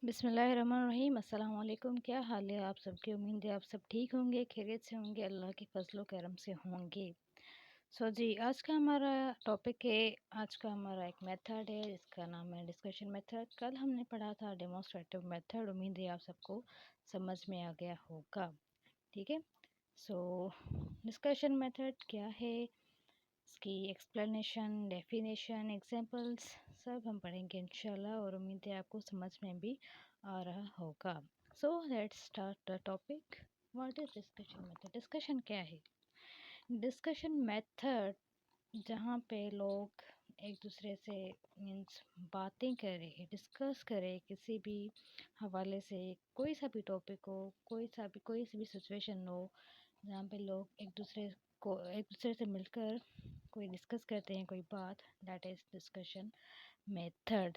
बिस्मिल्लाहिर्रहमानिर्रहीम। अस्सलाम वालेकुम। क्या हाल है आप सबकी? उम्मीद है आप सब ठीक होंगे, खैरियत से होंगे, अल्लाह के फजलो करम से होंगे। जी, आज का हमारा टॉपिक है, आज का हमारा एक मेथड है जिसका नाम है डिस्कशन मेथड। कल हमने पढ़ा था डेमोन्स्ट्रेटिव मेथड। उम्मीद है आप सबको समझ में आ गया होगा। ठीक है। सो डिस्कशन मेथड क्या है, इसकी एक्सप्लेनेशन, डेफिनेशन, एग्जांपल्स सब हम पढ़ेंगे इंशाल्लाह, और उम्मीद है आपको समझ में भी आ रहा होगा। So let's start the topic. What is discussion method? Discussion क्या है? डिस्कशन मेथड जहाँ पे लोग एक दूसरे से मीन्स बातें करें, डिस्कस करें किसी भी हवाले से, कोई सा भी टॉपिक हो, कोई सी भी सिचुएशन हो, जहाँ पे लोग एक दूसरे से मिलकर कोई डिस्कस करते हैं कोई बात, दैट इज़ डिस्कशन मेथड।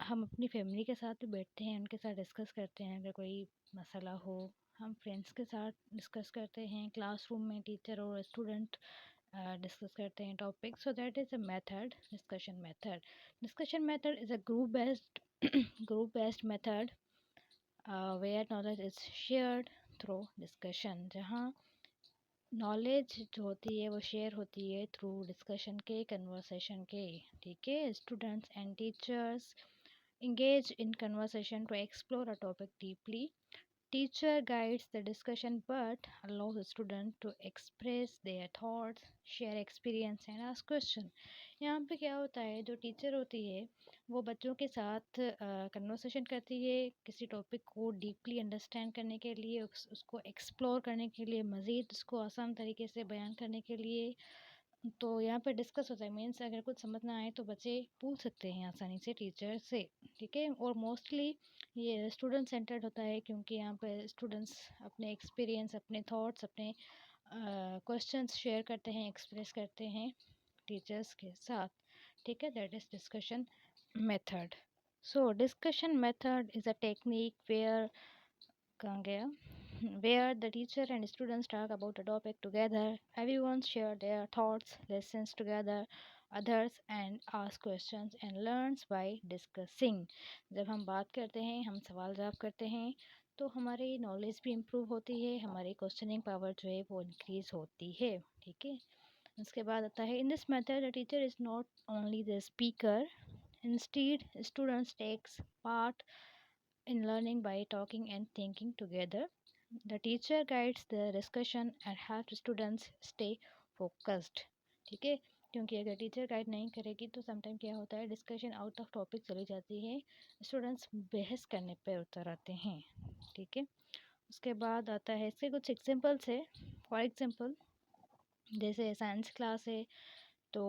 हम अपनी फैमिली के साथ भी बैठते हैं, उनके साथ डिस्कस करते हैं अगर कोई मसला हो। हम फ्रेंड्स के साथ डिस्कस करते हैं, क्लासरूम में टीचर और स्टूडेंट डिस्कस करते हैं topic. So that is a method, discussion method. Discussion method is a group based method where knowledge is shared through discussion, जहाँ नॉलेज जो होती है वो शेयर होती है थ्रू डिस्कशन के, कन्वर्सेशन के। ठीक है। Students and teachers engage in conversation to explore a topic deeply. Teacher guides the discussion but allows the student to express their thoughts, share experience and ask question. यहाँ पे क्या होता है, जो टीचर होती है वो बच्चों के साथ कन्वर्सेशन करती है किसी टॉपिक को डीपली अंडरस्टैंड करने के लिए, उसको एक्सप्लोर करने के लिए, मज़ीद उसको आसान तरीके से बयान करने के लिए। तो यहाँ पे डिस्कस होता है, मीन्स अगर कुछ समझ ना आए तो बच्चे पूछ सकते हैं आसानी से टीचर से। ठीक है। और मोस्टली ये स्टूडेंट सेंटर्ड होता है, क्योंकि यहाँ पे स्टूडेंट्स अपने एक्सपीरियंस, अपने थॉट्स, अपने क्वेश्चंस शेयर करते हैं, एक्सप्रेस करते हैं टीचर्स के साथ। ठीक है। That is discussion method. So discussion method is a technique where, कहाँ गया, where the teacher and students talk about a topic together. Everyone share their thoughts, listens together others and ask questions and learns by discussing. जब हम बात करते हैं, हम सवाल जवाब करते हैं, तो हमारी नॉलेज भी इम्प्रूव होती है, हमारी क्वेश्चनिंग पावर जो है वो इंक्रीज होती है। ठीक है। उसके बाद आता है, in this method the teacher is not only the speaker, instead students takes part in learning by talking and thinking together. The teacher guides the discussion and helps students stay focused. ठीक है। क्योंकि अगर teacher guide नहीं करेगी तो sometime क्या होता है, डिस्कशन आउट ऑफ टॉपिक चली जाती है, स्टूडेंट्स बहस करने पे उतर आते हैं। ठीक है। उसके बाद आता है, इसके कुछ एग्जांपल्स है। फॉर एग्जांपल, जैसे साइंस क्लास है, तो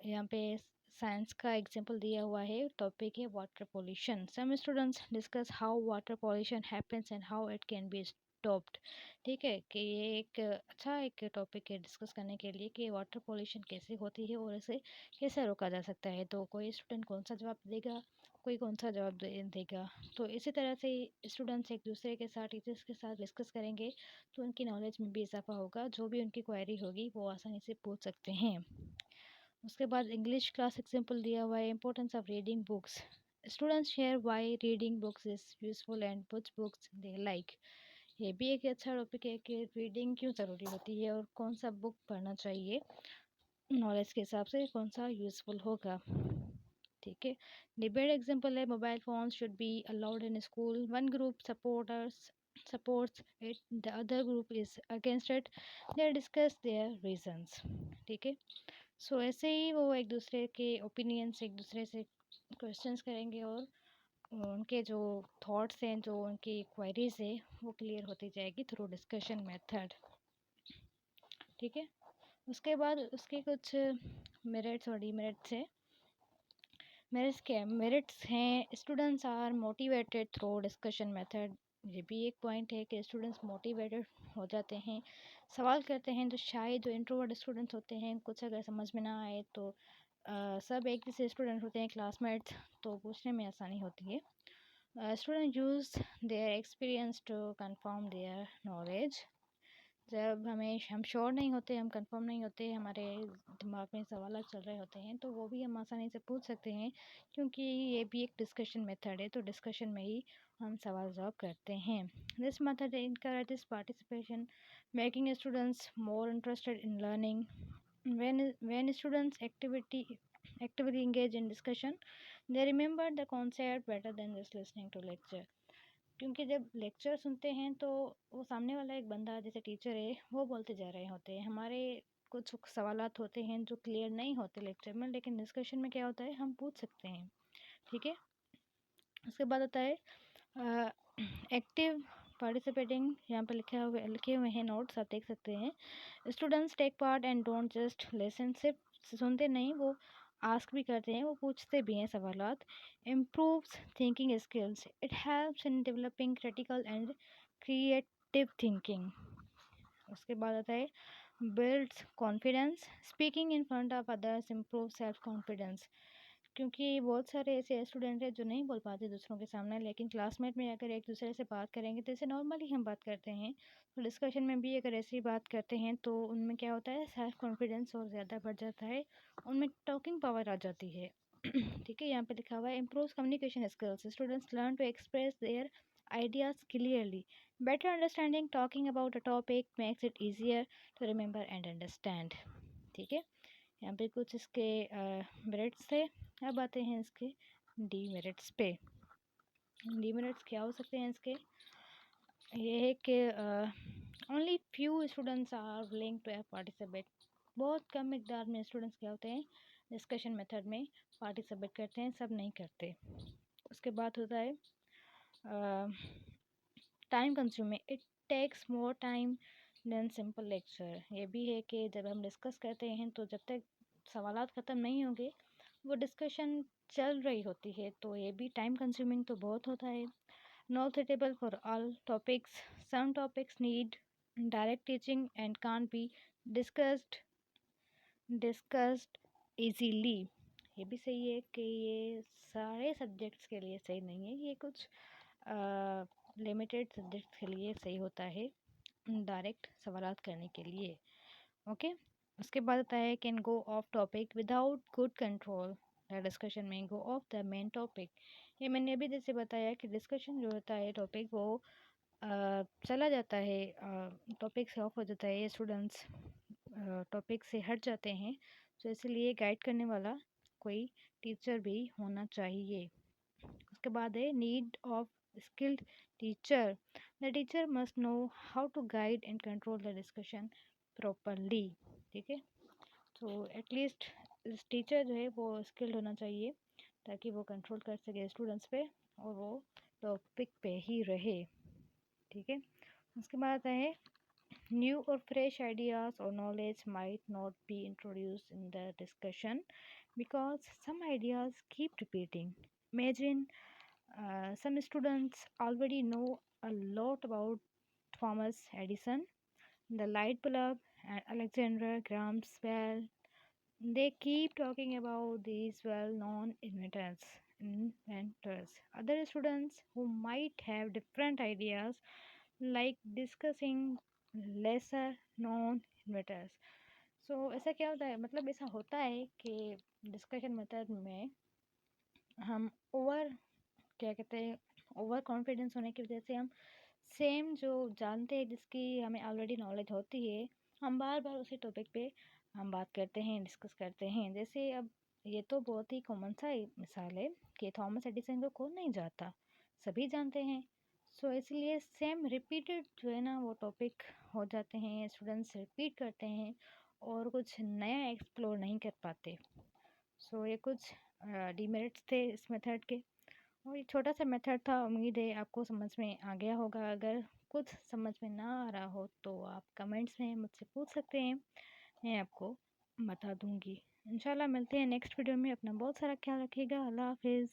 यहाँ पे साइंस का एग्जांपल दिया हुआ है, टॉपिक है water pollution. Some students discuss how water pollution happens and how it can be stopped. ठीक है, कि ये एक टॉपिक है डिस्कस करने के लिए कि वाटर पोल्यूशन कैसे होती है और इसे कैसे रोका जा सकता है। तो कोई स्टूडेंट कौन सा जवाब देगा, कोई कौन सा जवाब देगा। तो इसी तरह से स्टूडेंट्स एक दूसरे के साथ, टीचर्स के साथ डिस्कस करेंगे तो उनकी नॉलेज में भी इजाफा होगा, जो भी उनकी क्वेरी होगी वो आसानी से पूछ सकते हैं। उसके बाद इंग्लिश क्लास एग्जाम्पल दिया हुआ है, importance of reading books. Students share Y reading books is useful and which books they like. ये भी एक अच्छा टॉपिक है कि रीडिंग क्यों ज़रूरी होती है और कौन सा बुक पढ़ना चाहिए, नॉलेज के हिसाब से कौन सा यूज़फुल होगा। ठीक है। डिबेट एग्जाम्पल है, mobile phone should be allowed in school, one group supports it, the other group is against it, they discuss their reasons। ठीक है। सो ऐसे ही वो एक दूसरे के ओपिनियंस, एक दूसरे से क्वेश्चंस करेंगे और उनके जो थॉट्स हैं, जो उनकी क्वेरीज है, वो क्लियर होती जाएगी थ्रू डिस्कशन मेथड। ठीक है। उसके बाद उसके कुछ मेरिट्स और डीमेरिट्स है। मेरिट्स हैं, students are motivated through discussion method. ये भी एक पॉइंट है कि स्टूडेंट्स मोटिवेटेड हो जाते हैं, सवाल करते हैं। तो शायद जो इंट्रोवर्ट स्टूडेंट्स होते हैं, कुछ अगर समझ में ना आए तो सब एक जैसे स्टूडेंट होते हैं, क्लासमेट्स, तो पूछने में आसानी होती है। Student use their experience to confirm their knowledge. जब हम श्योर नहीं होते, हम कंफर्म नहीं होते, हमारे दिमाग में सवाल चल रहे होते हैं, तो वो भी हम आसानी से पूछ सकते हैं, क्योंकि ये भी एक डिस्कशन मेथड है। तो डिस्कशन में ही हम सवाल जवाब करते हैं। This method encourages participation, making students more interested in learning. When students actively engage in discussion, they remember the concept better than just listening to lecture. क्योंकि जब लेक्चर सुनते हैं तो वो सामने वाला एक बंदा जैसे टीचर है वो बोलते जा रहे होते हैं, हमारे कुछ सवालात होते हैं जो क्लियर नहीं होते लेक्चर में, लेकिन डिस्कशन में क्या होता है, हम पूछ सकते हैं। ठीक है। उसके बाद आता है एक्टिव पार्टिसिपेटिंग। यहाँ पे लिखे हुए हैं नोट्स, आप देख सकते हैं। Students take part and don't just listen, सिर्फ सुनते नहीं, वो आस्क भी करते हैं, वो पूछते भी हैं सवालात। Improves thinking skills, it helps in developing critical and creative thinking. उसके बाद आता है builds confidence, speaking in front of others improve self confidence. क्योंकि बहुत सारे ऐसे स्टूडेंट हैं जो नहीं बोल पाते दूसरों के सामने, लेकिन क्लासमेट में अगर एक दूसरे से बात करेंगे तो जैसे नॉर्मली हम बात करते हैं, तो डिस्कशन में भी अगर ऐसी बात करते हैं तो उनमें क्या होता है, सेल्फ कॉन्फिडेंस और ज़्यादा बढ़ जाता है, उनमें टॉकिंग पावर आ जाती है। ठीक है। यहाँ पे लिखा हुआ है improve communication skills, students learn to express their ideas clearly. Better understanding talking about a topic makes it easier to remember and understand. ठीक है। यहाँ पे कुछ इसके मेरिट्स थे। अब आते हैं इसके डीमेरिट्स पे। डीमेरिट्स क्या हो सकते हैं इसके, ये है कि only few students are willing to participate. बहुत कम मिकदार में स्टूडेंट्स क्या होते हैं, डिस्कशन मेथड में पार्टिसिपेट करते हैं, सब नहीं करते। उसके बाद होता है time consuming, it takes more time than simple lecture. ये भी है कि जब हम डिस्कस करते हैं तो जब तक सवालात ख़त्म नहीं होंगे, वो डिस्कशन चल रही होती है, तो ये भी टाइम कंज्यूमिंग तो बहुत होता है। Not suitable for all topics, some topics need direct teaching and can't be discussed easily. ये भी सही है कि ये सारे सब्जेक्ट्स के लिए सही नहीं है, ये कुछ लिमिटेड सब्जेक्ट्स के लिए सही होता है डायरेक्ट सवालात करने के लिए। ओके। उसके बाद आता है can go of topic without good control the discussion में गो ऑफ द मेन टॉपिक। ये मैंने अभी जैसे बताया कि डिस्कशन जो होता है टॉपिक वो चला जाता है, टॉपिक से ऑफ हो जाता है, स्टूडेंट्स टॉपिक से हट जाते हैं, तो इसलिए गाइड करने वाला कोई टीचर भी होना चाहिए। उसके बाद है need of skilled teacher. The teacher must know how to guide and control the discussion properly. ठीक है। तो एटलीस्ट टीचर जो है वो स्किल्ड होना चाहिए, ताकि वो कंट्रोल कर सके स्टूडेंट्स पे और वो टॉपिक पे ही रहे। ठीक है। उसके बाद आता है न्यू और फ्रेश आइडियाज़ और knowledge might not be introduced in the discussion because some ideas keep repeating. Imagine some students already know a lot about Thomas Edison, the light bulb, and Alexander Graham Bell. They keep talking about these well-known inventors. Other students who might have different ideas, like discussing lesser known inventors. So ऐसा क्या होता है, मतलब ऐसा होता है कि discussion method में हम क्या कहते हैं ओवर कॉन्फिडेंस होने की वजह से हम सेम जो जानते हैं, जिसकी हमें ऑलरेडी नॉलेज होती है, हम बार बार उसी टॉपिक पे हम बात करते हैं, डिस्कस करते हैं। जैसे अब ये तो बहुत ही कॉमन सा मिसाल है कि थॉमस एडिसन को कौन नहीं जानता, सभी जानते हैं। सो इसलिए सेम रिपीटेड जो है ना वो टॉपिक हो जाते हैं, स्टूडेंट्स रिपीट करते हैं और कुछ नया एक्सप्लोर नहीं कर पाते। सो ये कुछ डीमेरिट्स थे इस मेथड के, और ये छोटा सा मेथड था। उम्मीद है आपको समझ में आ गया होगा। अगर कुछ समझ में ना आ रहा हो तो आप कमेंट्स में मुझसे पूछ सकते हैं, मैं आपको बता दूंगी। इंशाल्लाह मिलते हैं नेक्स्ट वीडियो में। अपना बहुत सारा ख्याल रखिएगा। अल्लाह हाफिज़।